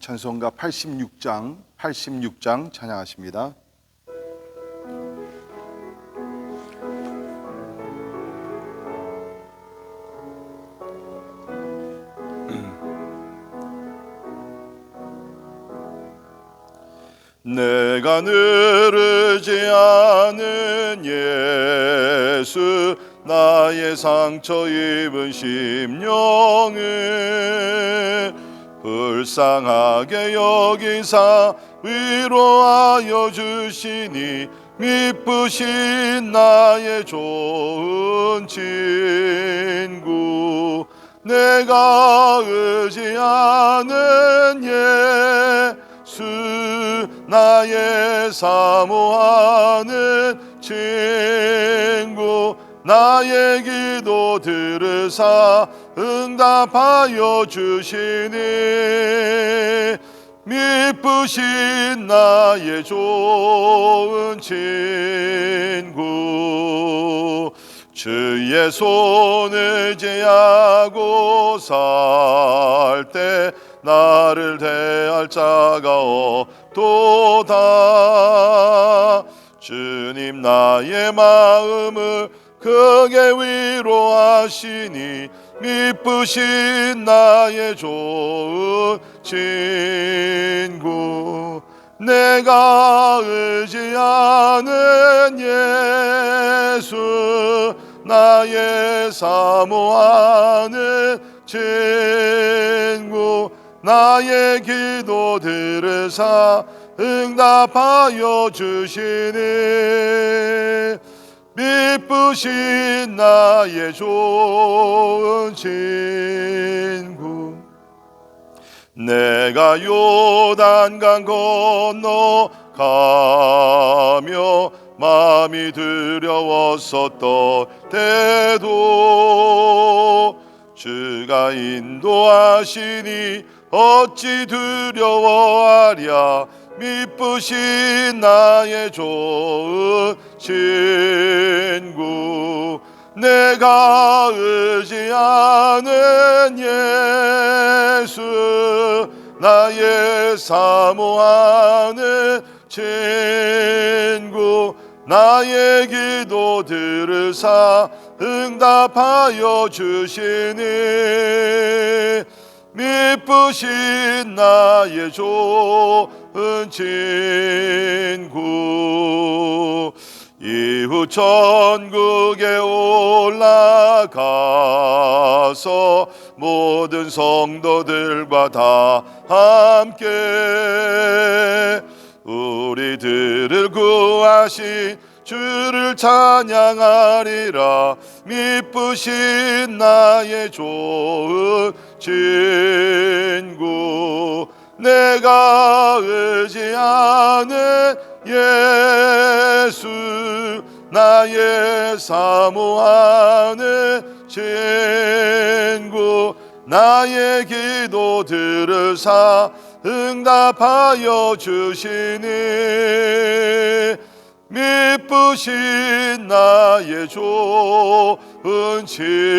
찬송가 86장 찬양하십니다. 내가 느르지 않은 예수, 나의 상처 입은 심령을 불쌍하게 여기사 위로하여 주시니, 미쁘신 나의 좋은 친구. 내가 의지하는 예수, 나의 사모하는 친구. 나의 기도 들으사 응답하여 주시니, 미쁘신 나의 좋은 친구. 주의 손을 제하고 살 때 나를 대할 자가 없도다. 주님 나의 마음을 크게 위로하시니, 미쁘신 나의 좋은 친구. 내가 의지하는 예수, 나의 사모하는 친구. 나의 기도 들으사 응답하여 주시니, 미쁘신 나의 좋은 친구. 내가 요단강 건너가며 마음이 두려웠었던 때도 주가 인도하시니 어찌 두려워하랴. 미쁘신 나의 좋은 친구. 내가 의지하는 예수, 나의 사모하는 친구. 나의 기도 들으사 응답하여 주시니, 미쁘신 나의 좋은 친구. 이후 천국에 올라가서 모든 성도들과 다 함께 우리들을 구하신 주를 찬양하리라. 미쁘신 나의 좋은 친구. 내가 의지하는 예수, 나의 사모하는 친구. 나의 기도 들으사 응답하여 주시니, 미쁘신 나의 좋은 친구.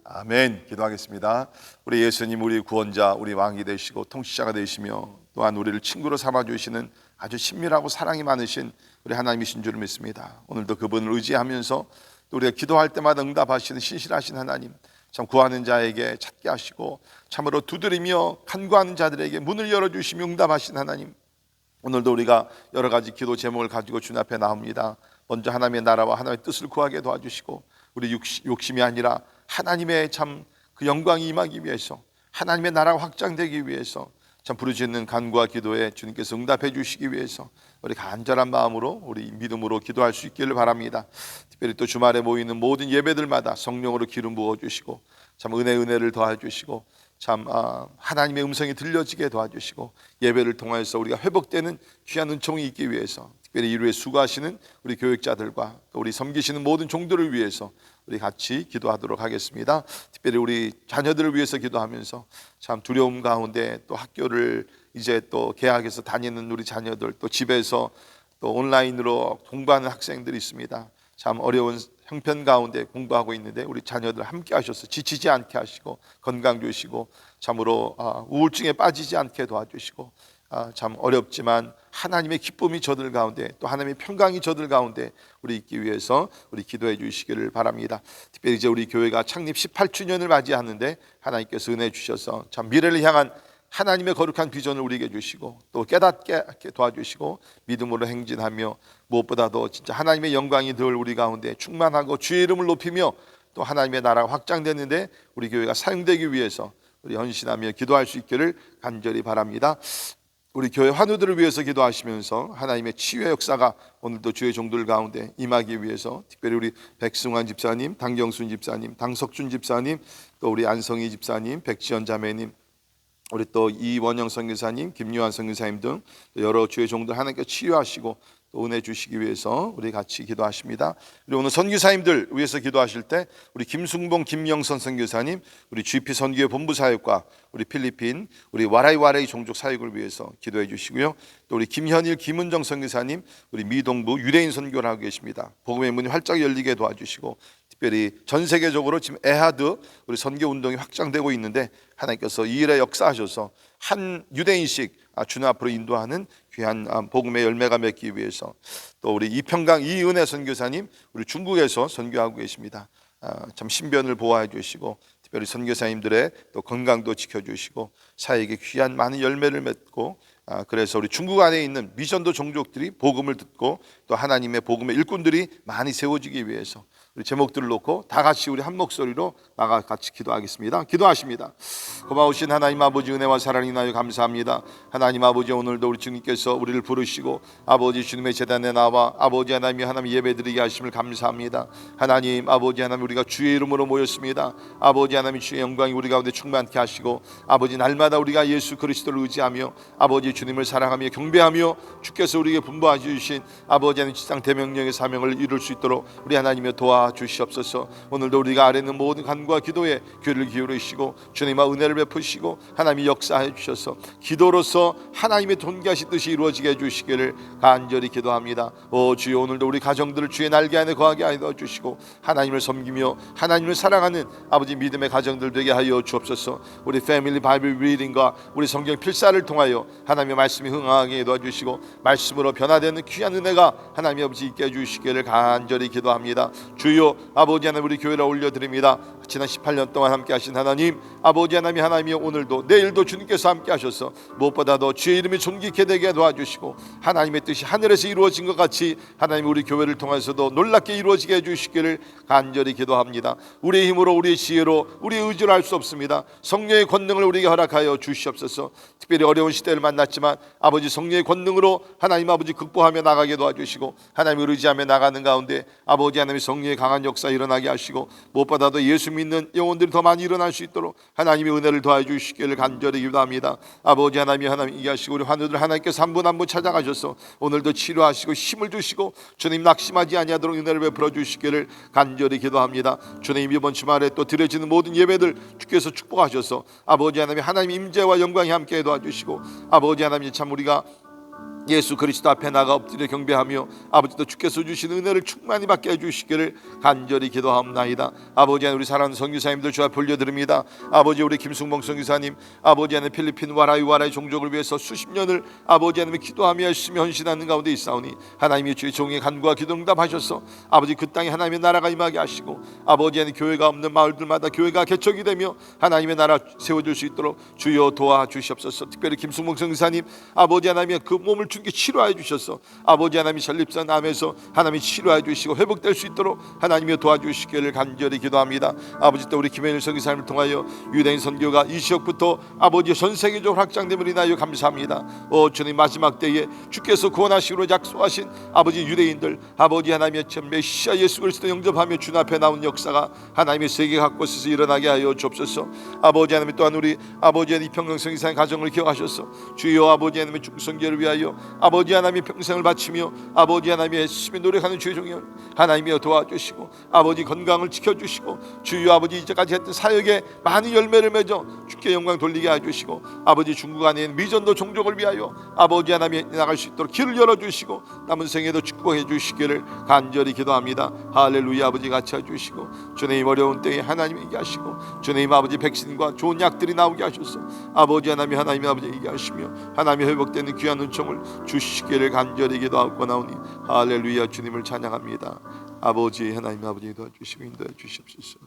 아멘. 기도하겠습니다. 우리 예수님, 우리 구원자, 우리 왕이 되시고 통치자가 되시며 또한 우리를 친구로 삼아주시는 아주 친밀하고 사랑이 많으신 우리 하나님이신 줄을 믿습니다. 오늘도 그분을 의지하면서 또 우리가 기도할 때마다 응답하시는 신실하신 하나님, 참 구하는 자에게 찾게 하시고 참으로 두드리며 간구하는 자들에게 문을 열어주시며 응답하신 하나님, 오늘도 우리가 여러 가지 기도 제목을 가지고 주님 앞에 나옵니다. 먼저 하나님의 나라와 하나님의 뜻을 구하게 도와주시고, 우리 욕심이 아니라 하나님의 참 그 영광이 임하기 위해서, 하나님의 나라가 확장되기 위해서 참 부르짖는 간구와 기도에 주님께서 응답해 주시기 위해서 우리 간절한 마음으로 우리 믿음으로 기도할 수 있기를 바랍니다. 특별히 또 주말에 모이는 모든 예배들마다 성령으로 기름 부어주시고 참 은혜를 더해주시고 참 하나님의 음성이 들려지게 도와주시고, 예배를 통해서 우리가 회복되는 귀한 은총이 있기 위해서 특별히 이루에 수고하시는 우리 교육자들과 또 우리 섬기시는 모든 종들을 위해서 우리 같이 기도하도록 하겠습니다. 특별히 우리 자녀들을 위해서 기도하면서 참 두려움 가운데 또 학교를 이제 또 개학해서 다니는 우리 자녀들, 또 집에서 또 온라인으로 공부하는 학생들이 있습니다. 참 어려운 형편 가운데 공부하고 있는데 우리 자녀들 함께 하셔서 지치지 않게 하시고 건강 주시고 참으로 우울증에 빠지지 않게 도와주시고 참 어렵지만 하나님의 기쁨이 저들 가운데 또 하나님의 평강이 저들 가운데 우리 있기 위해서 우리 기도해 주시기를 바랍니다. 특별히 이제 우리 교회가 창립 18주년을 맞이하는데 하나님께서 은혜 주셔서 참 미래를 향한 하나님의 거룩한 비전을 우리에게 주시고 또 깨닫게 도와주시고 믿음으로 행진하며 무엇보다도 진짜 하나님의 영광이 늘 우리 가운데 충만하고 주의 이름을 높이며 또 하나님의 나라가 확장되는데 우리 교회가 사용되기 위해서 우리 헌신하며 기도할 수 있기를 간절히 바랍니다. 우리 교회 환우들을 위해서 기도하시면서 하나님의 치유의 역사가 오늘도 주의 종들 가운데 임하기 위해서 특별히 우리 백승환 집사님, 당경순 집사님, 당석준 집사님, 또 우리 안성희 집사님, 백지연 자매님, 우리 또 이원영 선교사님, 김유한 선교사님 등 여러 주의 종들 하나님께 치유하시고 또 은혜 주시기 위해서 우리 같이 기도하십니다. 그리고 오늘 선교사님들 위해서 기도하실 때 우리 김승봉, 김영선 선교사님, 우리 GP 선교회 본부 사역과 우리 필리핀, 우리 와라이 종족 사역을 위해서 기도해 주시고요. 또 우리 김현일, 김은정 선교사님, 우리 미동부 유대인 선교를 하고 계십니다. 복음의 문이 활짝 열리게 도와주시고 특별히 전 세계적으로 지금 에하드 우리 선교 운동이 확장되고 있는데 하나님께서 이 일에 역사하셔서 한 유대인씩 주님 앞으로 인도하는 귀한 복음의 열매가 맺기 위해서 또 우리 이평강 이은혜 선교사님 우리 중국에서 선교하고 계십니다. 참 신변을 보호해 주시고 특별히 선교사님들의 또 건강도 지켜주시고 사역에 귀한 많은 열매를 맺고 그래서 우리 중국 안에 있는 미전도 종족들이 복음을 듣고 또 하나님의 복음의 일꾼들이 많이 세워지기 위해서 우리 제목들을 놓고 다 같이 우리 한 목소리로 나가 같이 기도하겠습니다. 기도하십니다. 고마우신 하나님 아버지 은혜와 사랑이 나여 감사합니다. 하나님 아버지 오늘도 우리 주님께서 우리를 부르시고 아버지 주님의 제단에 나와 아버지 하나님 예배드리게 하심을 감사합니다. 하나님 아버지 하나님 우리가 주의 이름으로 모였습니다. 아버지 하나님 주의 영광이 우리 가운데 충만케 하시고 아버지 날마다 우리가 예수 그리스도를 의지하며 아버지 주님을 사랑하며 경배하며 주께서 우리에게 분부하여 주신 아버지 하나님 지상 대명령의 사명을 이룰 수 있도록 우리 하나님의 도와주시옵소서. 오늘도 우리가 아래 있는 모든 간구와 기도에 귀를 기울이시고 주님의 은혜를 베푸시고 하나님이 역사해 주셔서 기도로서 하나님의 존귀하신 뜻이 이루어지게 해주시기를 간절히 기도합니다. 오 주여 오늘도 우리 가정들을 주의 날개 안에 거하게 하여 주시고 하나님을 섬기며 하나님을 사랑하는 아버지 믿음의 가정들 되게 하여 주옵소서. 우리 패밀리 바이블 리딩과 우리 성경 필사를 통하여 하나님의 말씀이 흥하게 도와주시고 말씀으로 변화되는 귀한 은혜가 하나님 아버지 있게 해주시기를 간절히 기도합니다. 주여 아버지 하나님 우리 교회를 올려드립니다. 지난 18년 동안 함께 하신 하나님 아버지 하나님이 오늘도 내일도 주님께서 함께 하셔서 무엇보다도 주의 이름이 존귀케 되게 도와주시고 하나님의 뜻이 하늘에서 이루어진 것 같이 하나님 우리 교회를 통해서도 놀랍게 이루어지게 해주시기를 간절히 기도합니다. 우리의 힘으로 우리의 지혜로 우리의 의지로 할 수 없습니다. 성령의 권능을 우리에게 허락하여 주시옵소서. 특별히 어려운 시대를 만났지만 아버지 성령의 권능으로 하나님 아버지 극복하며 나가게 도와주시고 하나님을 의지하며 나가는 가운데 아버지 하나님의 성령의 강한 역사 일어나게 하시고 무엇보다도 예수 믿는 영혼들이 더 많이 일어날 수 있도록 하나님의 은혜를 더해 주시기를 간절히 기도합니다. 아버지 하나님 이게 하시고 우리 환우들 하나님께서 한 분 한 분 찾아가셔서 오늘도 치료하시고 힘을 주시고 주님 낙심하지 아니하도록 은혜를 베풀어 주시기를 간절히 기도합니다. 주님 이번 주말에 또 드려지는 모든 예배들 주께서 축복하셔서 아버지 하나님 임재와 영광이 함께 도와주시고 아버지 하나님 참 우리가 예수 그리스도 앞에 나가 엎드려 경배하며 아버지도 주께서 주신 은혜를 충만히 받게 해주시기를 간절히 기도하옵나이다. 아버지 하나님 우리 사랑하는 선교사님들 주 앞에 올려드립니다. 아버지 우리 김승봉 선교사님 아버지 하나님 필리핀 와라이 종족을 위해서 수십 년을 아버지 하나님 기도하며 열심히 헌신하는 가운데 있사오니 하나님이 주의 종의 간구와 기도 응답하셔서 아버지 그 땅에 하나님의 나라가 임하게 하시고 아버지 하나님 교회가 없는 마을들마다 교회가 개척이 되며 하나님의 나라 세워질 수 있도록 주여 도와주시옵소서. 특별히 김승봉 선교사님 아버지 하나님의 그 몸을 주께 치료해 주셔서 아버지 하나님이 전립선 암에서 하나님이 치료해 주시고 회복될 수 있도록 하나님이 도와주시기를 간절히 기도합니다. 아버지 또 우리 김현일 선교사님을 통하여 유대인 선교가 이 지역부터 아버지 전 세계적으로 확장됨을 인하여 감사합니다. 오 주님 마지막 때에 주께서 구원하시기로 약속하신 아버지 유대인들 아버지 하나님의 메시아 예수 그리스도 영접하며 주님 앞에 나온 역사가 하나님의 세계 곳곳에서 일어나게 하여 주옵소서. 아버지 하나님 또한 우리 아버지 하나님 이평강 선교사님 가정을 기억하셔서 주여 아버지 하나님의 중성교를 위하여 아버지 하나님의 평생을 바치며 아버지 하나님의 열심히 노력하는 주의 종이 하나님이여 도와주시고 아버지 건강을 지켜주시고 주여 아버지 이제까지 했던 사역에 많은 열매를 맺어 주께 영광 돌리게 해주시고 아버지 중국 안에 있는 미전도 종족을 위하여 아버지 하나님 나갈 수 있도록 길을 열어주시고 남은 생에도 축복해 주시기를 간절히 기도합니다. 할렐루야. 아버지 같이 해주시고 주님 어려운 때에 하나님 이게 하시고 주님 아버지 백신과 좋은 약들이 나오게 하셔서 아버지 하나님 아버지 이게 하시며 하나님 회복되는 귀한 은총을 주시기를 간절히 기도하고 나오니 할렐루야. 주님을 찬양합니다. 아버지 하나님 아버지 도와주시고 인도해 주십시오.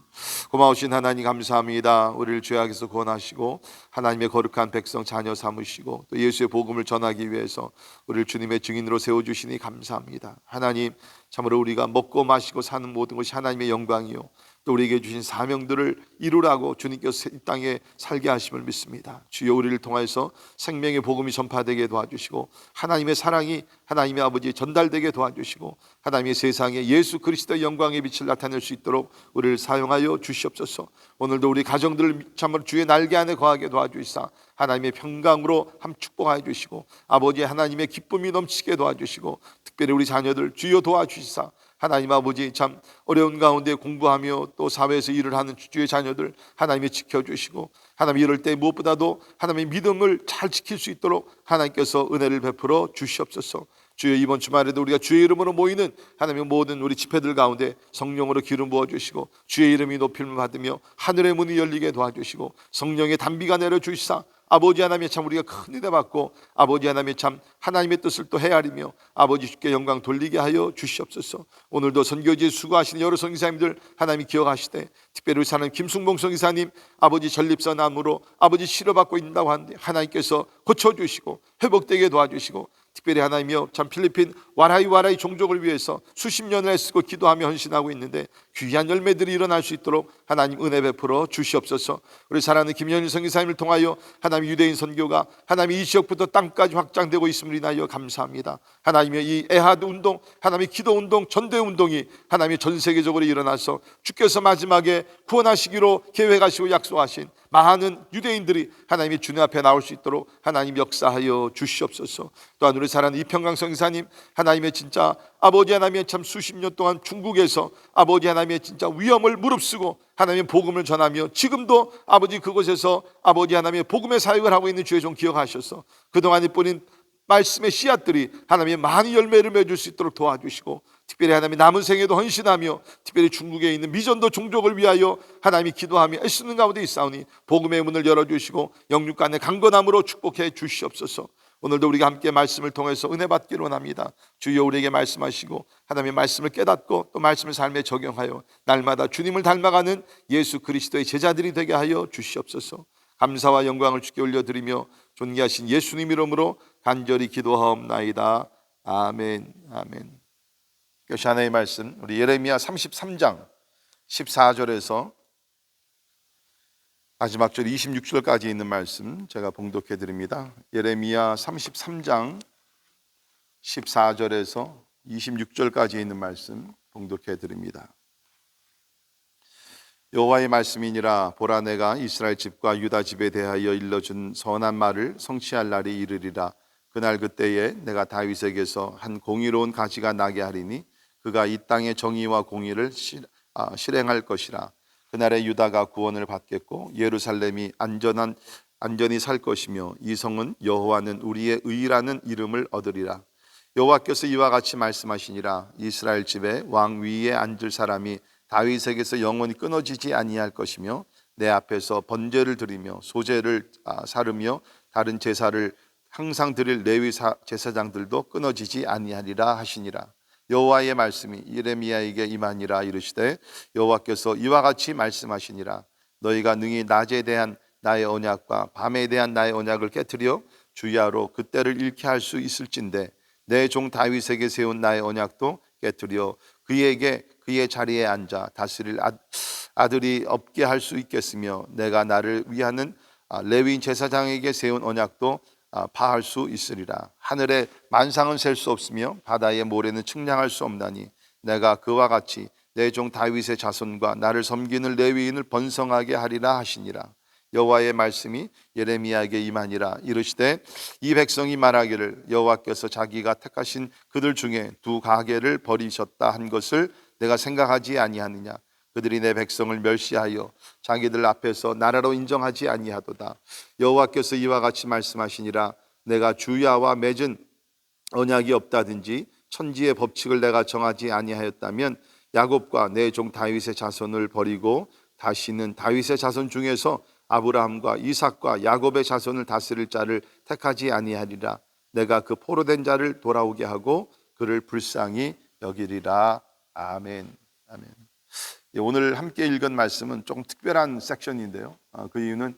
고마우신 하나님 감사합니다. 우리를 죄악에서 구원하시고 하나님의 거룩한 백성 자녀 삼으시고 또 예수의 복음을 전하기 위해서 우리를 주님의 증인으로 세워주시니 감사합니다. 하나님 참으로 우리가 먹고 마시고 사는 모든 것이 하나님의 영광이요 또 우리에게 주신 사명들을 이루라고 주님께서 이 땅에 살게 하심을 믿습니다. 주여 우리를 통해서 생명의 복음이 전파되게 도와주시고 하나님의 사랑이 하나님의 아버지 전달되게 도와주시고 하나님의 세상에 예수 그리스도의 영광의 빛을 나타낼 수 있도록 우리를 사용하여 주시옵소서. 오늘도 우리 가정들을 참으로 주의 날개 안에 거하게 도와주시사 하나님의 평강으로 함 축복하여 주시고 아버지 하나님의 기쁨이 넘치게 도와주시고 특별히 우리 자녀들 주여 도와주시사 하나님 아버지 참 어려운 가운데 공부하며 또 사회에서 일을 하는 주의 자녀들 하나님이 지켜주시고 하나님 이럴 때 무엇보다도 하나님의 믿음을 잘 지킬 수 있도록 하나님께서 은혜를 베풀어 주시옵소서. 주여 이번 주말에도 우리가 주의 이름으로 모이는 하나님의 모든 우리 집회들 가운데 성령으로 기름 부어주시고 주의 이름이 높임을 받으며 하늘의 문이 열리게 도와주시고 성령의 단비가 내려주시사 아버지 하나님의 참 우리가 큰 은혜 받고 아버지 하나님의 참 하나님의 뜻을 또 헤아리며 아버지 주께 영광 돌리게 하여 주시옵소서. 오늘도 선교지에 수고하시는 여러 선교사님들 하나님이 기억하시되 특별히 우리 사는 김승봉 선교사님 아버지 전립선암으로 아버지 치료받고 있다고 하는데 하나님께서 고쳐주시고 회복되게 도와주시고 특별히 하나님이여 참 필리핀 와라이 종족을 위해서 수십 년을 애쓰고 기도하며 헌신하고 있는데 귀한 열매들이 일어날 수 있도록 하나님 은혜 베풀어 주시옵소서. 우리 사랑하는 김현일 선교사님을 통하여 하나님 유대인 선교가 하나님 이 지역부터 땅까지 확장되고 있음을 인하여 감사합니다. 하나님의 이 에하드 운동 하나님의 기도 운동 전대 운동이 하나님의 전 세계적으로 일어나서 주께서 마지막에 구원하시기로 계획하시고 약속하신 많은 유대인들이 하나님의 주님 앞에 나올 수 있도록 하나님 역사하여 주시옵소서. 또한 우리 사랑하는 이평강 선교사님 하나님의 진짜 아버지 하나님의 참 수십 년 동안 중국에서 아버지 하나님의 진짜 위험을 무릅쓰고 하나님의 복음을 전하며 지금도 아버지 그곳에서 아버지 하나님의 복음의 사역을 하고 있는 주의 종 기억하셔서 그동안에 뿌린 말씀의 씨앗들이 하나님의 많은 열매를 맺을 수 있도록 도와주시고 특별히 하나님의 남은 생에도 헌신하며 특별히 중국에 있는 미전도 종족을 위하여 하나님이 기도하며 애쓰는 가운데 있사오니 복음의 문을 열어주시고 영육간의 강건함으로 축복해 주시옵소서. 오늘도 우리가 함께 말씀을 통해서 은혜 받기를 원합니다. 주여 우리에게 말씀하시고 하나님의 말씀을 깨닫고 또 말씀을 삶에 적용하여 날마다 주님을 닮아가는 예수 그리스도의 제자들이 되게 하여 주시옵소서. 감사와 영광을 주께 올려드리며 존귀하신 예수님 이름으로 간절히 기도하옵나이다. 아멘. 아멘. 이것이 하나님의 말씀 우리 예레미야 33장 14절에서 마지막 절 26절까지 있는 말씀 제가 봉독해 드립니다. 예레미야 33장 14절에서 26절까지 있는 말씀 봉독해 드립니다. 여호와의 말씀이니라. 보라 내가 이스라엘 집과 유다 집에 대하여 일러준 선한 말을 성취할 날이 이르리라. 그날 그때에 내가 다윗에게서 한 공의로운 가시가 나게 하리니 그가 이 땅의 정의와 공의를 실행할 것이라. 그날에 유다가 구원을 받겠고 예루살렘이 안전히 살 것이며 이 성은 여호와는 우리의 의라는 이름을 얻으리라. 여호와께서 이와 같이 말씀하시니라. 이스라엘 집에 왕 위에 앉을 사람이 다윗에게서 영원히 끊어지지 아니할 것이며 내 앞에서 번제를 드리며 소제를 사르며 다른 제사를 항상 드릴 레위 제사장들도 끊어지지 아니하리라 하시니라. 여호와의 말씀이 예레미야에게 임하니라. 이르시되 여호와께서 이와 같이 말씀하시니라. 너희가 능히 낮에 대한 나의 언약과 밤에 대한 나의 언약을 깨트려 주야로 그때를 잃게 할 수 있을진데 내 종 다윗에게 세운 나의 언약도 깨트려 그에게 그의 자리에 앉아 다스릴 아들이 없게 할 수 있겠으며 내가 나를 위하는 레위인 제사장에게 세운 언약도 파할 수 있으리라. 하늘의 만상은 셀 수 없으며 바다의 모래는 측량할 수 없나니 내가 그와 같이 내 종 다윗의 자손과 나를 섬기는 레위인을 번성하게 하리라 하시니라. 여호와의 말씀이 예레미야에게 임하니라. 이르시되 이 백성이 말하기를 여호와께서 자기가 택하신 그들 중에 두 가게를 버리셨다 한 것을 내가 생각하지 아니하느냐. 그들이 내 백성을 멸시하여 자기들 앞에서 나라로 인정하지 아니하도다. 여호와께서 이와 같이 말씀하시니라. 내가 주야와 맺은 언약이 없다든지 천지의 법칙을 내가 정하지 아니하였다면 야곱과 내 종 다윗의 자손을 버리고 다시는 다윗의 자손 중에서 아브라함과 이삭과 야곱의 자손을 다스릴 자를 택하지 아니하리라. 내가 그 포로된 자를 돌아오게 하고 그를 불쌍히 여기리라. 아멘. 아멘. 오늘 함께 읽은 말씀은 조금 특별한 섹션인데요. 그 이유는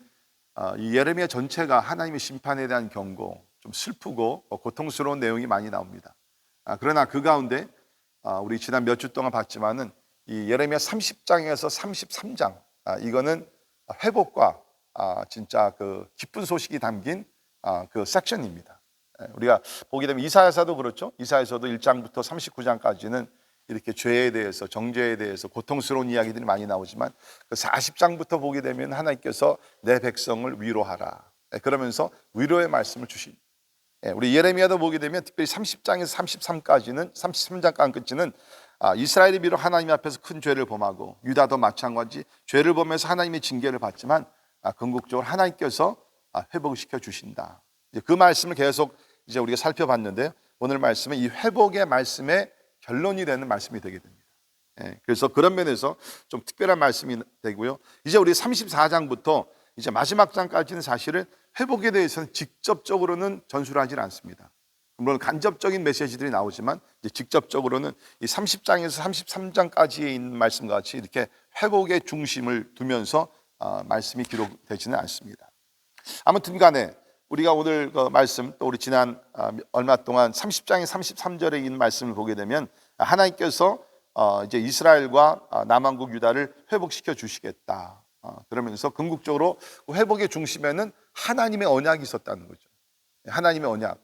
이 예레미야 전체가 하나님의 심판에 대한 경고, 좀 슬프고 고통스러운 내용이 많이 나옵니다. 그러나 그 가운데 우리 지난 몇 주 동안 봤지만은 이 예레미야 30장에서 33장 이거는 회복과 진짜 그 기쁜 소식이 담긴 그 섹션입니다. 우리가 보게 되면 이사야서도 그렇죠. 이사야서도 1장부터 39장까지는 이렇게 죄에 대해서, 정죄에 대해서 고통스러운 이야기들이 많이 나오지만 그 40장부터 보게 되면 하나님께서 내 백성을 위로하라 그러면서 위로의 말씀을 주신, 우리 예레미야도 보게 되면 특별히 30장에서 33까지는 33장까지는 이스라엘이 비록 하나님 앞에서 큰 죄를 범하고 유다도 마찬가지 죄를 범해서 하나님의 징계를 받지만 궁극적으로 하나님께서 회복을 시켜 주신다. 그 말씀을 계속 이제 우리가 살펴봤는데 오늘 말씀은 이 회복의 말씀의 결론이 되는 말씀이 되게 됩니다. 그래서 그런 면에서 좀 특별한 말씀이 되고요. 이제 우리 34장부터 이제 마지막 장까지는 사실은 회복에 대해서는 직접적으로는 전수를 하지 않습니다. 물론 간접적인 메시지들이 나오지만 이제 직접적으로는 이 30장에서 33장까지에 있는 말씀과 같이 이렇게 회복의 중심을 두면서 말씀이 기록되지는 않습니다. 아무튼 간에 우리가 오늘 그 말씀 또 우리 지난 얼마 동안 30장의 33절에 있는 말씀을 보게 되면 하나님께서 이제 이스라엘과 남왕국 유다를 회복시켜 주시겠다. 그러면서 궁극적으로 회복의 중심에는 하나님의 언약이 있었다는 거죠. 하나님의 언약.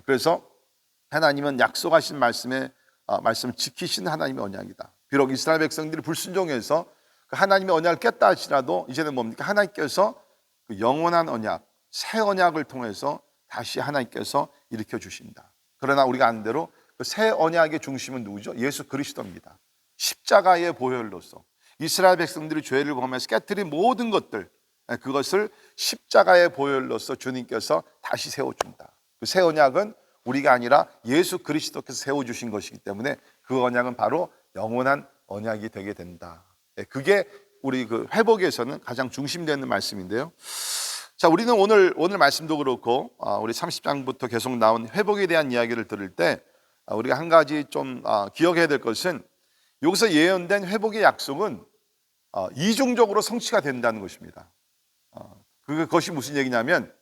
그래서 하나님은 약속하신 말씀을 지키신 하나님의 언약이다. 비록 이스라엘 백성들이 불순종해서 그 하나님의 언약을 깼다 할지라도 이제는 뭡니까? 하나님께서 그 영원한 언약, 새 언약을 통해서 다시 하나님께서 일으켜 주신다. 그러나 우리가 아는 대로 그 새 언약의 중심은 누구죠? 예수 그리스도입니다. 십자가의 보혈로서 이스라엘 백성들이 죄를 범해서 깨뜨린 모든 것들, 그것을 십자가의 보혈로서 주님께서 다시 세워준다. 그 새 언약은 우리가 아니라 예수 그리스도께서 세워주신 것이기 때문에 그 언약은 바로 영원한 언약이 되게 된다. 그게 우리 그 회복에서는 가장 중심되는 말씀인데요. 자, 우리는 오늘 말씀도 그렇고 우리 30장부터 계속 나온 회복에 대한 이야기를 들을 때 우리가 한 가지 좀 기억해야 될 것은 여기서 예언된 회복의 약속은 이중적으로 성취가 된다는 것입니다. 그것이 무슨 얘기냐면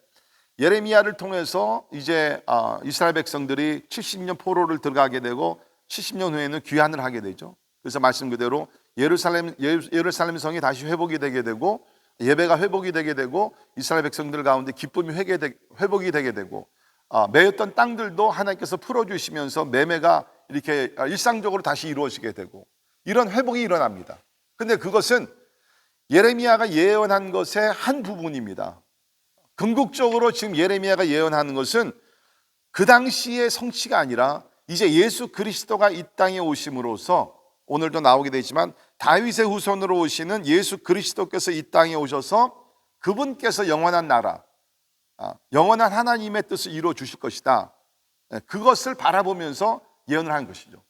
예레미야를 통해서 이제 이스라엘 백성들이 70년 포로를 들어가게 되고 70년 후에는 귀환을 하게 되죠. 그래서 말씀 그대로 예루살렘 성이 다시 회복이 되게 되고 예배가 회복이 되게 되고 이스라엘 백성들 가운데 기쁨이 회복이 되게 되고 매였던 땅들도 하나님께서 풀어주시면서 매매가 이렇게 일상적으로 다시 이루어지게 되고 이런 회복이 일어납니다. 근데 그것은 예레미야가 예언한 것의 한 부분입니다. 궁극적으로 지금 예레미야가 예언하는 것은 그 당시의 성취가 아니라 이제 예수 그리스도가 이 땅에 오심으로써 오늘도 나오게 되지만 다윗의 후손으로 오시는 예수 그리스도께서 이 땅에 오셔서 그분께서 영원한 나라, 영원한 하나님의 뜻을 이루어 주실 것이다. 그것을 바라보면서 예언을 한 것이죠.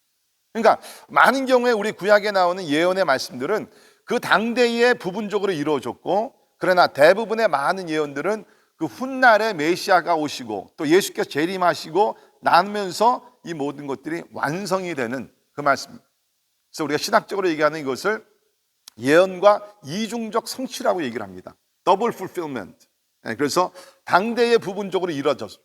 그러니까 많은 경우에 우리 구약에 나오는 예언의 말씀들은 그 당대에 부분적으로 이루어졌고 그러나 대부분의 많은 예언들은 그 훗날에 메시아가 오시고 또 예수께서 재림하시고 나면서 이 모든 것들이 완성이 되는 그 말씀입니다. 그래서 우리가 신학적으로 얘기하는 이것을 예언과 이중적 성취라고 얘기를 합니다. 더블 풀필먼트. 그래서 당대에 부분적으로 이루어졌어.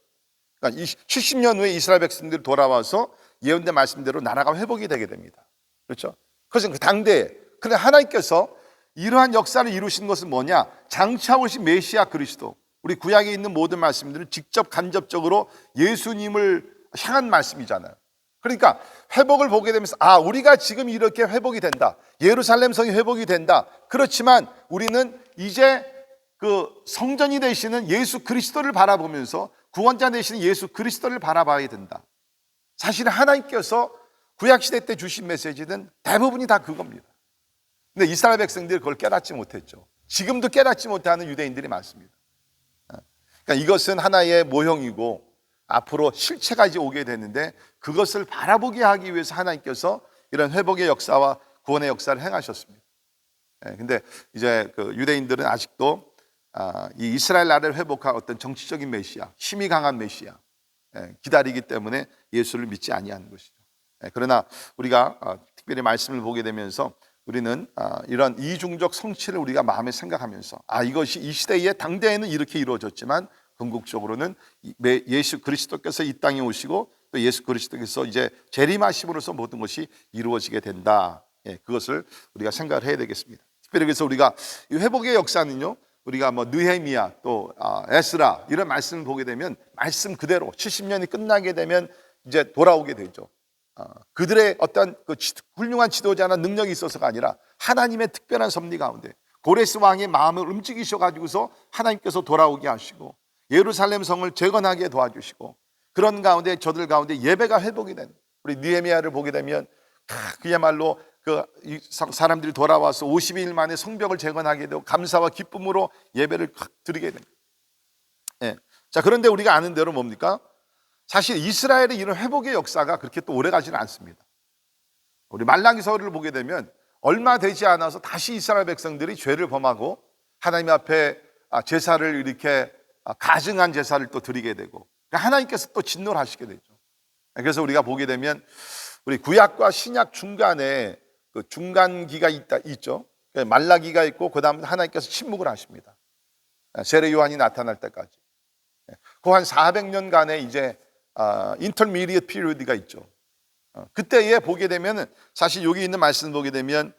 그러니까 70년 후에 이스라엘 백성들이 돌아와서 예언된 말씀대로 나라가 회복이 되게 됩니다. 그렇죠? 그것은 그 당대에. 그런데 하나님께서 이러한 역사를 이루신 것은 뭐냐? 장차 오신 메시아 그리스도. 우리 구약에 있는 모든 말씀들은 직접 간접적으로 예수님을 향한 말씀이잖아요. 그러니까 회복을 보게 되면서 우리가 지금 이렇게 회복이 된다. 예루살렘 성이 회복이 된다. 그렇지만 우리는 이제 그 성전이 되시는 예수 그리스도를 바라보면서 구원자 되시는 예수 그리스도를 바라봐야 된다. 사실 하나님께서 구약시대 때 주신 메시지는 대부분이 다 그겁니다. 근데 이스라엘 백성들이 그걸 깨닫지 못했죠. 지금도 깨닫지 못하는 유대인들이 많습니다. 그러니까 이것은 하나의 모형이고 앞으로 실체가 이제 오게 되는데 그것을 바라보게 하기 위해서 하나님께서 이런 회복의 역사와 구원의 역사를 행하셨습니다. 근데 이제 그 유대인들은 아직도 이 이스라엘 나라를 회복할 어떤 정치적인 메시아, 힘이 강한 메시아 기다리기 때문에 예수를 믿지 아니하는 것이죠. 그러나 우리가 특별히 말씀을 보게 되면서 우리는 이런 이중적 성취를 우리가 마음에 생각하면서 이것이 이 시대에 당대에는 이렇게 이루어졌지만 궁극적으로는 예수 그리스도께서 이 땅에 오시고 또 예수 그리스도께서 이제 재림하심으로써 모든 것이 이루어지게 된다. 그것을 우리가 생각을 해야 되겠습니다. 특별히 그래서 우리가 이 회복의 역사는요, 우리가 뭐 느헤미야 또 에스라 이런 말씀을 보게 되면 말씀 그대로 70년이 끝나게 되면 이제 돌아오게 되죠. 그들의 어떤 그 훌륭한 지도자나 능력이 있어서가 아니라 하나님의 특별한 섭리 가운데 고레스 왕의 마음을 움직이셔 가지고서 하나님께서 돌아오게 하시고 예루살렘 성을 재건하게 도와주시고 그런 가운데 저들 가운데 예배가 회복이 되는 우리 느헤미야를 보게 되면 그야말로 그 사람들이 돌아와서 50일 만에 성벽을 재건하게 되고 감사와 기쁨으로 예배를 드리게 됩니다. 자, 그런데 우리가 아는 대로 뭡니까? 사실 이스라엘의 이런 회복의 역사가 그렇게 또 오래 가지는 않습니다. 우리 말라기서를 보게 되면 얼마 되지 않아서 다시 이스라엘 백성들이 죄를 범하고 하나님 앞에 제사를 이렇게 가증한 제사를 또 드리게 되고 하나님께서 또 진노를 하시게 되죠. 그래서 우리가 보게 되면 우리 구약과 신약 중간에 그 중간기가 있죠. 말라기가 있고 그 다음 하나님께서 침묵을 하십니다. 세례 요한이 나타날 때까지. 그 한 400년간의 이제 intermediate period가 있죠. 그때에 보게 되면 사실 여기 있는 말씀 보게 되면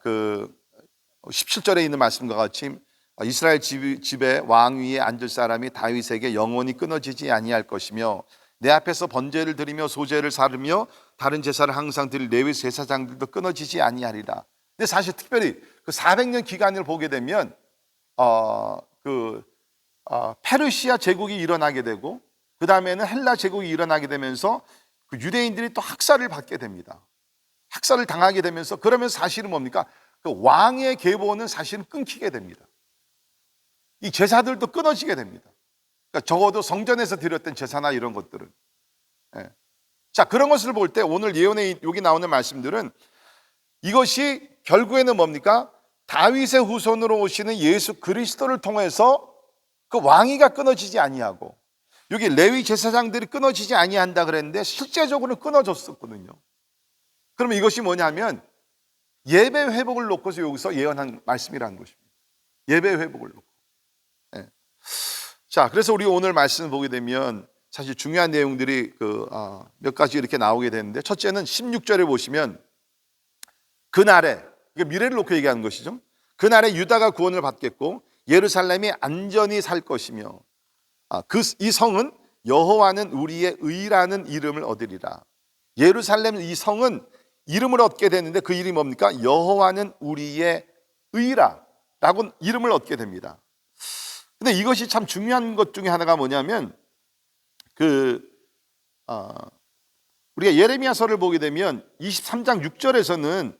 그 17절에 있는 말씀과 같이 이스라엘 집에 왕위에 앉을 사람이 다윗에게 영원히 끊어지지 아니할 것이며 내 앞에서 번제를 드리며 소제를 사르며 다른 제사를 항상 드릴 레위 제사장들도 끊어지지 아니하리라. 근데 사실 특별히 그 400년 기간을 보게 되면 페르시아 제국이 일어나게 되고 그 다음에는 헬라 제국이 일어나게 되면서 그 유대인들이 또 학살을 받게 됩니다. 학살을 당하게 되면서 그러면서 사실은 뭡니까? 그 왕의 계보는 사실은 끊기게 됩니다. 이 제사들도 끊어지게 됩니다. 그러니까 적어도 성전에서 드렸던 제사나 이런 것들은. 자, 그런 것을 볼 때 오늘 예언에 여기 나오는 말씀들은 이것이 결국에는 뭡니까? 다윗의 후손으로 오시는 예수 그리스도를 통해서 그 왕위가 끊어지지 아니하고 여기 레위 제사장들이 끊어지지 아니한다 그랬는데 실제적으로는 끊어졌었거든요. 그러면 이것이 뭐냐면 예배 회복을 놓고서 여기서 예언한 말씀이라는 것입니다. 예배 회복을 놓고. 자, 그래서 우리 오늘 말씀을 보게 되면 사실 중요한 내용들이 몇 가지 이렇게 나오게 되는데 첫째는 16절에 보시면 그날에, 이게 미래를 놓고 얘기하는 것이죠. 그날에 유다가 구원을 받겠고 예루살렘이 안전히 살 것이며 이 성은 여호와는 우리의 의라는 이름을 얻으리라. 예루살렘 이 성은 이름을 얻게 되는데 그 이름이 뭡니까? 여호와는 우리의 의라라고 이름을 얻게 됩니다. 근데 이것이 참 중요한 것 중에 하나가 뭐냐면 우리가 예레미야서를 보게 되면 23장 6절에서는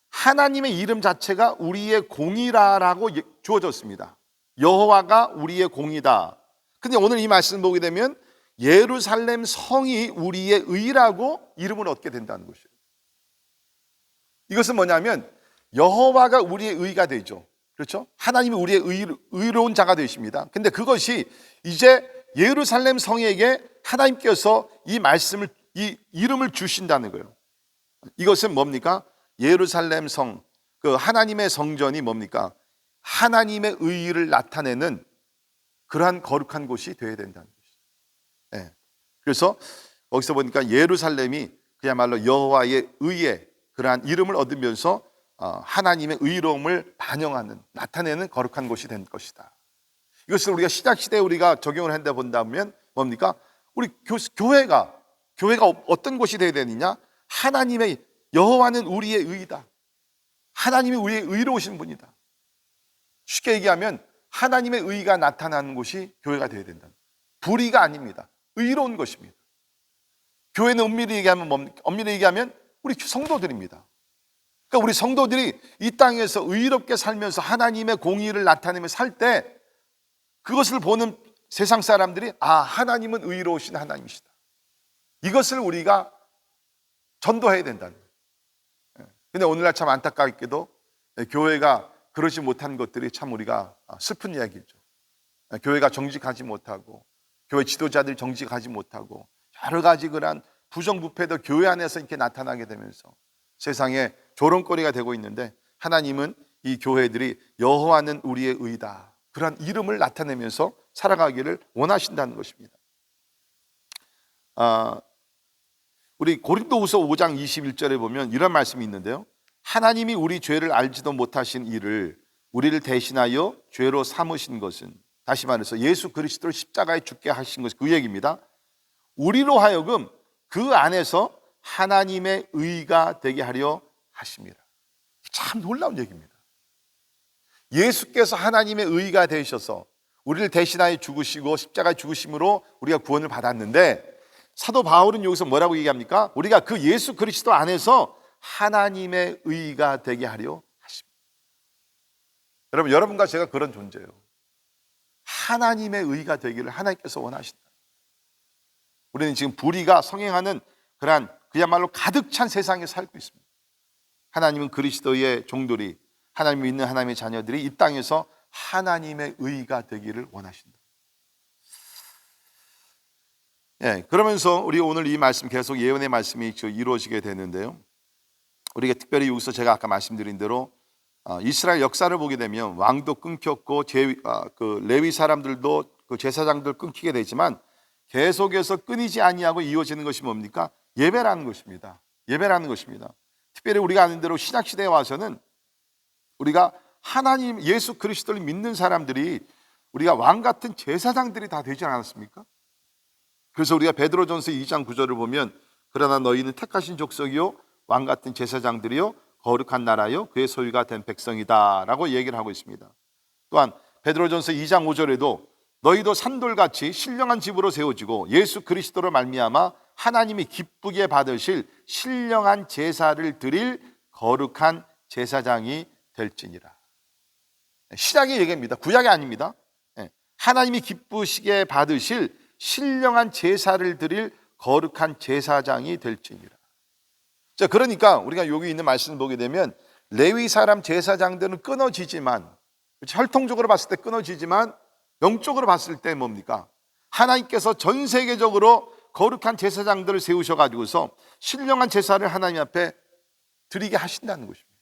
하나님의 이름 자체가 우리의 공이라라고 주어졌습니다. 여호와가 우리의 공이다. 근데 오늘 이 말씀 보게 되면 예루살렘 성이 우리의 의라고 이름을 얻게 된다는 것이에요. 이것은 뭐냐면 여호와가 우리의 의가 되죠. 그렇죠? 하나님이 우리의 의로운 자가 되십니다. 근데 그것이 이제 예루살렘 성에게 하나님께서 이 말씀을, 이 이름을 주신다는 거예요. 이것은 뭡니까? 예루살렘 성, 그 하나님의 성전이 뭡니까? 하나님의 의를 나타내는 그러한 거룩한 곳이 되어야 된다는 것이죠. 그래서 거기서 보니까 예루살렘이 그야말로 여호와의 의의 그러한 이름을 얻으면서 하나님의 의로움을 반영하는, 나타내는 거룩한 곳이 된 것이다. 이것을 우리가 신약시대에 우리가 적용을 한다 본다면 뭡니까? 우리 교회가 어떤 곳이 되어야 되느냐? 하나님의, 여호와는 우리의 의이다. 하나님이 우리의 의로우신 분이다. 쉽게 얘기하면 하나님의 의가 나타나는 곳이 교회가 되어야 된다. 불의가 아닙니다. 의로운 것입니다. 교회는 엄밀히 얘기하면 뭡니까? 엄밀히 얘기하면 우리 성도들입니다. 그러니까 우리 성도들이 이 땅에서 의롭게 살면서 하나님의 공의를 나타내며 살 때 그것을 보는 세상 사람들이 하나님은 의로우신 하나님이시다. 이것을 우리가 전도해야 된다는 거예요. 근데 오늘날 참 안타깝게도 교회가 그러지 못한 것들이 참 우리가 슬픈 이야기죠. 교회가 정직하지 못하고 교회 지도자들이 정직하지 못하고 여러 가지 그런 부정부패도 교회 안에서 이렇게 나타나게 되면서 세상에 조롱거리가 되고 있는데, 하나님은 이 교회들이 여호와는 우리의 의다, 그런 이름을 나타내면서 살아가기를 원하신다는 것입니다. 우리 고린도후서 5장 21절에 보면 이런 말씀이 있는데요. 하나님이 우리 죄를 알지도 못하신 이를 우리를 대신하여 죄로 삼으신 것은, 다시 말해서 예수 그리스도를 십자가에 죽게 하신 것이 그 얘기입니다. 우리로 하여금 그 안에서 하나님의 의가 되게 하려 하십니다. 참 놀라운 얘기입니다. 예수께서 하나님의 의가 되셔서 우리를 대신하여 죽으시고 십자가에 죽으심으로 우리가 구원을 받았는데, 사도 바울은 여기서 뭐라고 얘기합니까? 우리가 그 예수 그리스도 안에서 하나님의 의가 되게 하려 하십니다. 여러분, 여러분과 제가 그런 존재예요. 하나님의 의가 되기를 하나님께서 원하신다. 우리는 지금 불의가 성행하는 그러한 그야말로 가득 찬 세상에 살고 있습니다. 하나님은 그리스도의 종들이, 하나님 믿는 하나님의 자녀들이 이 땅에서 하나님의 의가 되기를 원하신다. 그러면서 우리 오늘 이 말씀 계속 예언의 말씀이 이루어지게 되는데요. 우리가 특별히 여기서 제가 아까 말씀드린 대로 이스라엘 역사를 보게 되면 왕도 끊겼고 그 레위 사람들도 그 제사장들 끊기게 되지만 계속해서 끊이지 아니하고 이어지는 것이 뭡니까? 예배라는 것입니다. 예배라는 것입니다. 특별히 우리가 아는 대로 신약 시대에 와서는 우리가 하나님 예수 그리스도를 믿는 사람들이 우리가 왕 같은 제사장들이 다 되지 않았습니까? 그래서 우리가 베드로전서 2장 9절을 보면, 그러나 너희는 택하신 족속이요 왕 같은 제사장들이요 거룩한 나라요 그의 소유가 된 백성이다 라고 얘기를 하고 있습니다. 또한 베드로전서 2장 5절에도 너희도 산돌같이 신령한 집으로 세워지고 예수 그리스도로 말미암아 하나님이 기쁘게 받으실 신령한 제사를 드릴 거룩한 제사장이 될지니라. 신약의 얘기입니다. 구약이 아닙니다. 하나님이 기쁘시게 받으실 신령한 제사를 드릴 거룩한 제사장이 될지니라. 자, 그러니까 우리가 여기 있는 말씀을 보게 되면 레위 사람 제사장들은 끊어지지만, 혈통적으로 봤을 때 끊어지지만 영적으로 봤을 때 뭡니까? 하나님께서 전 세계적으로 거룩한 제사장들을 세우셔가지고서 신령한 제사를 하나님 앞에 드리게 하신다는 것입니다.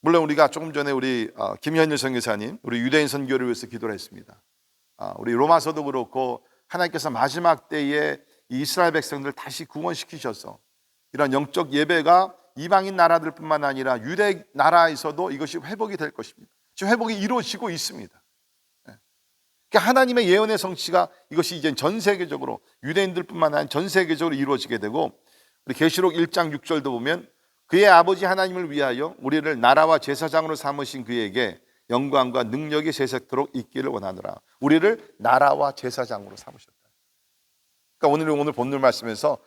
물론 우리가 조금 전에 우리 김현일 선교사님, 우리 유대인 선교를 위해서 기도를 했습니다. 우리 로마서도 그렇고 하나님께서 마지막 때에 이 이스라엘 백성들을 다시 구원시키셔서 이런 영적 예배가 이방인 나라들뿐만 아니라 유대 나라에서도 이것이 회복이 될 것입니다. 지금 회복이 이루어지고 있습니다. 그러니까 하나님의 예언의 성취가 이것이 이제 전 세계적으로, 유대인들뿐만 아니라 전 세계적으로 이루어지게 되고, 우리 계시록 1장 6절도 보면 그의 아버지 하나님을 위하여 우리를 나라와 제사장으로 삼으신 그에게 영광과 능력이 세세토록 있기를 원하노라. 우리를 나라와 제사장으로 삼으셨다. 그러니까 오늘 본문 말씀에서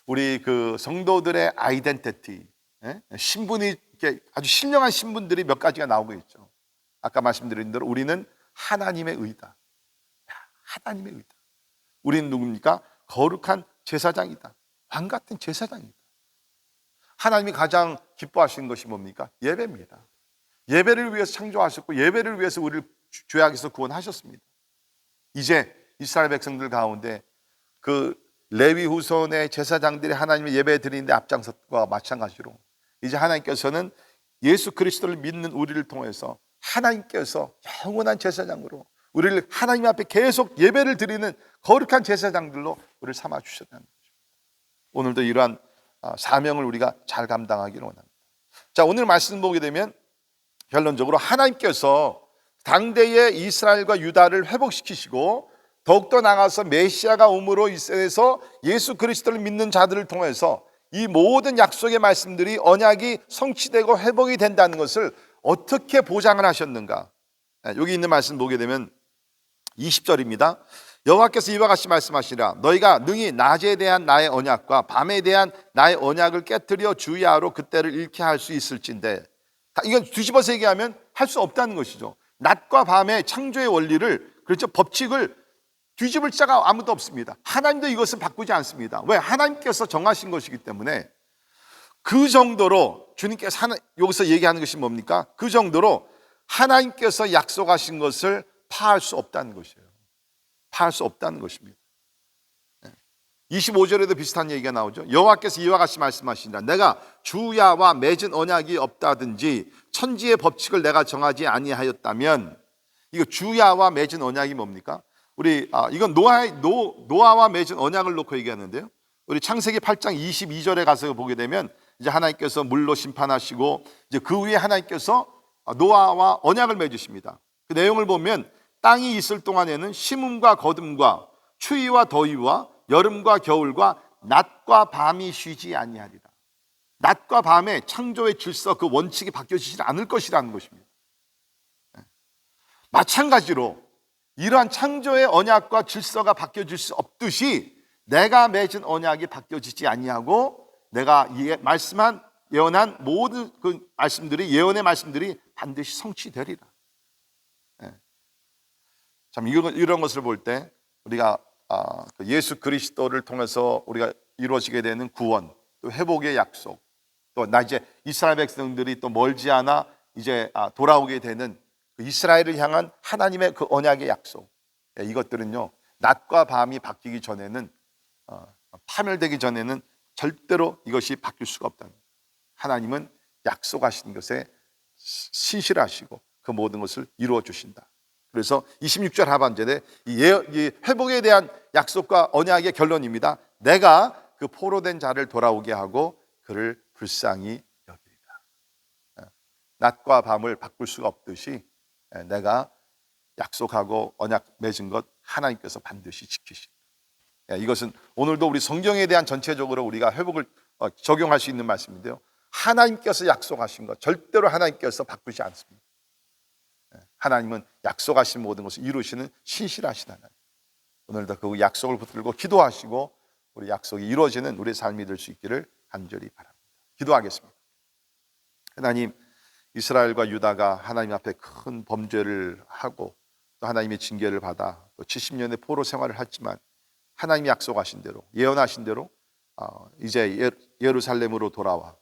우리 그 성도들의 아이덴티티, 신분이 이렇게 아주 신령한 신분들이 몇 가지가 나오고 있죠. 아까 말씀드린 대로 우리는 하나님의 의다. 하나님의 의다. 우리는 누굽니까? 거룩한 제사장이다. 왕 같은 제사장이다. 하나님이 가장 기뻐하시는 것이 뭡니까? 예배입니다. 예배를 위해서 창조하셨고 예배를 위해서 우리를 죄악에서 구원하셨습니다. 이제 이스라엘 백성들 가운데 그 레위 후손의 제사장들이 하나님의 예배 드리는데 앞장섰과 마찬가지로 이제 하나님께서는 예수 그리스도를 믿는 우리를 통해서 하나님께서 영원한 제사장으로 우리를 하나님 앞에 계속 예배를 드리는 거룩한 제사장들로 우리를 삼아 주셨다는 거죠. 오늘도 이러한 사명을 우리가 잘 감당하기를 원합니다. 자, 오늘 말씀 보게 되면 결론적으로 하나님께서 당대의 이스라엘과 유다를 회복시키시고 더욱더 나아가서 메시아가 오므로 이스라엘에서 예수 그리스도를 믿는 자들을 통해서 이 모든 약속의 말씀들이 언약이 성취되고 회복이 된다는 것을 어떻게 보장을 하셨는가? 여기 있는 말씀 보게 되면 20절입니다. 여호와께서 이와 같이 말씀하시라. 너희가 능히 낮에 대한 나의 언약과 밤에 대한 나의 언약을 깨뜨려 주야로 그때를 잃게 할 수 있을진데, 이건 뒤집어서 얘기하면 할 수 없다는 것이죠. 낮과 밤의 창조의 원리를, 그렇죠, 법칙을 뒤집을 자가 아무도 없습니다. 하나님도 이것을 바꾸지 않습니다. 왜? 하나님께서 정하신 것이기 때문에. 그 정도로 주님께서 여기서 얘기하는 것이 뭡니까? 그 정도로 하나님께서 약속하신 것을 파할 수 없다는 것이에요. 파할 수 없다는 것입니다. 25절에도 비슷한 얘기가 나오죠. 여호와께서 이와 같이 말씀하시니라. 내가 주야와 맺은 언약이 없다든지 천지의 법칙을 내가 정하지 아니하였다면, 이거 주야와 맺은 언약이 뭡니까? 이건 노아와 맺은 언약을 놓고 얘기하는데요. 우리 창세기 8장 22절에 가서 보게 되면 이제 하나님께서 물로 심판하시고 이제 그 후에 하나님께서 노아와 언약을 맺으십니다. 그 내용을 보면 땅이 있을 동안에는 심음과 거둠과 추위와 더위와 여름과 겨울과 낮과 밤이 쉬지 아니하리라. 낮과 밤의 창조의 질서, 그 원칙이 바뀌어지지 않을 것이라는 것입니다. 마찬가지로 이러한 창조의 언약과 질서가 바뀌어질 수 없듯이 내가 맺은 언약이 바뀌어지지 아니하고 내가 예언한 모든 그 말씀들이, 예언의 말씀들이 반드시 성취되리라. 참 이런 것을 볼 때 우리가 예수 그리스도를 통해서 우리가 이루어지게 되는 구원, 또 회복의 약속, 또 이제 이스라엘 백성들이 또 멀지 않아 이제 돌아오게 되는 그 이스라엘을 향한 하나님의 그 언약의 약속, 이것들은요 낮과 밤이 바뀌기 전에는, 파멸되기 전에는 절대로 이것이 바뀔 수가 없다는 거예요. 하나님은 약속하신 것에 신실하시고 그 모든 것을 이루어 주신다. 그래서 26절 하반절에 이 회복에 대한 약속과 언약의 결론입니다. 내가 그 포로된 자를 돌아오게 하고 그를 불쌍히 여기리라. 낮과 밤을 바꿀 수가 없듯이 내가 약속하고 언약 맺은 것 하나님께서 반드시 지키신다. 이것은 오늘도 우리 성경에 대한 전체적으로 우리가 회복을 적용할 수 있는 말씀인데요. 하나님께서 약속하신 것 절대로 하나님께서 바꾸지 않습니다. 하나님은 약속하신 모든 것을 이루시는 신실하신 하나님. 오늘도 그 약속을 붙들고 기도하시고 우리 약속이 이루어지는 우리의 삶이 될 수 있기를 간절히 바랍니다. 기도하겠습니다. 하나님, 이스라엘과 유다가 하나님 앞에 큰 범죄를 하고 또 하나님의 징계를 받아 또 70년의 포로 생활을 했지만 하나님이 약속하신 대로, 예언하신 대로 이제 예루살렘으로 돌아와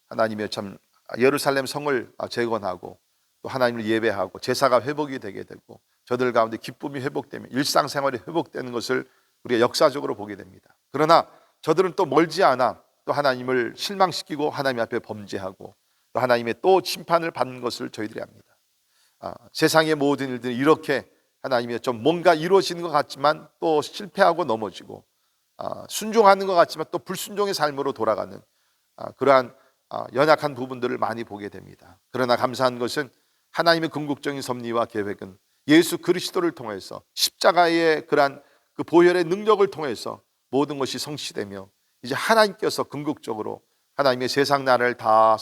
하나님의 참 예루살렘 성을 재건하고 또 하나님을 예배하고 제사가 회복이 되게 되고 저들 가운데 기쁨이 회복되면 일상생활이 회복되는 것을 우리가 역사적으로 보게 됩니다. 그러나 저들은 또 멀지 않아 또 하나님을 실망시키고 하나님 앞에 범죄하고 또 하나님의 또 심판을 받는 것을 저희들이 압니다. 세상의 모든 일들이 이렇게 하나님의 좀 뭔가 이루어지는 것 같지만 또 실패하고 넘어지고 순종하는 것 같지만 또 불순종의 삶으로 돌아가는 그러한 연약한 부분들을 많이 보게 됩니다. 그러나 감사한 것은 하나님의 궁극적인 섭리와 계획은 예수 그리스도를 통해서 십자가의 그러한 그 보혈의 능력을 통해서 모든 것이 성취되며 이제 하나님께서 궁극적으로 하나님의 세상 나라를 다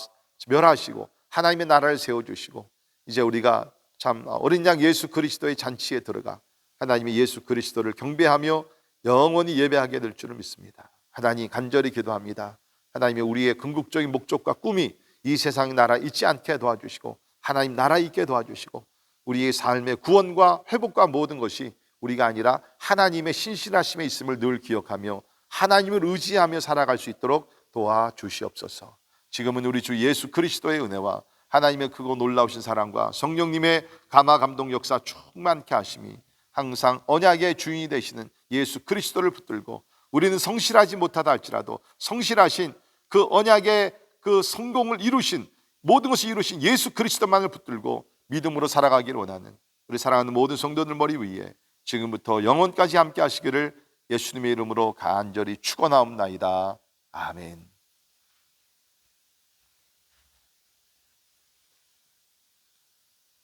멸하시고 하나님의 나라를 세워주시고 이제 우리가 참 어린 양 예수 그리스도의 잔치에 들어가 하나님의 예수 그리스도를 경배하며 영원히 예배하게 될 줄을 믿습니다. 하나님 간절히 기도합니다. 하나님의 우리의 궁극적인 목적과 꿈이 이 세상 나라 있지 않게 도와주시고 하나님 나라 있게 도와주시고 우리의 삶의 구원과 회복과 모든 것이 우리가 아니라 하나님의 신실하심에 있음을 늘 기억하며 하나님을 의지하며 살아갈 수 있도록 도와주시옵소서. 지금은 우리 주 예수 그리스도의 은혜와 하나님의 크고 놀라우신 사랑과 성령님의 감화 감동 역사 충만케 하심이 항상 언약의 주인이 되시는 예수 그리스도를 붙들고 우리는 성실하지 못하다 할지라도 성실하신 그 언약의 그 성공을 이루신 모든 것을 이루신 예수 그리스도만을 붙들고 믿음으로 살아가기를 원하는 우리 사랑하는 모든 성도들 머리 위에 지금부터 영원까지 함께 하시기를 예수님의 이름으로 간절히 축원하옵나이다. 아멘.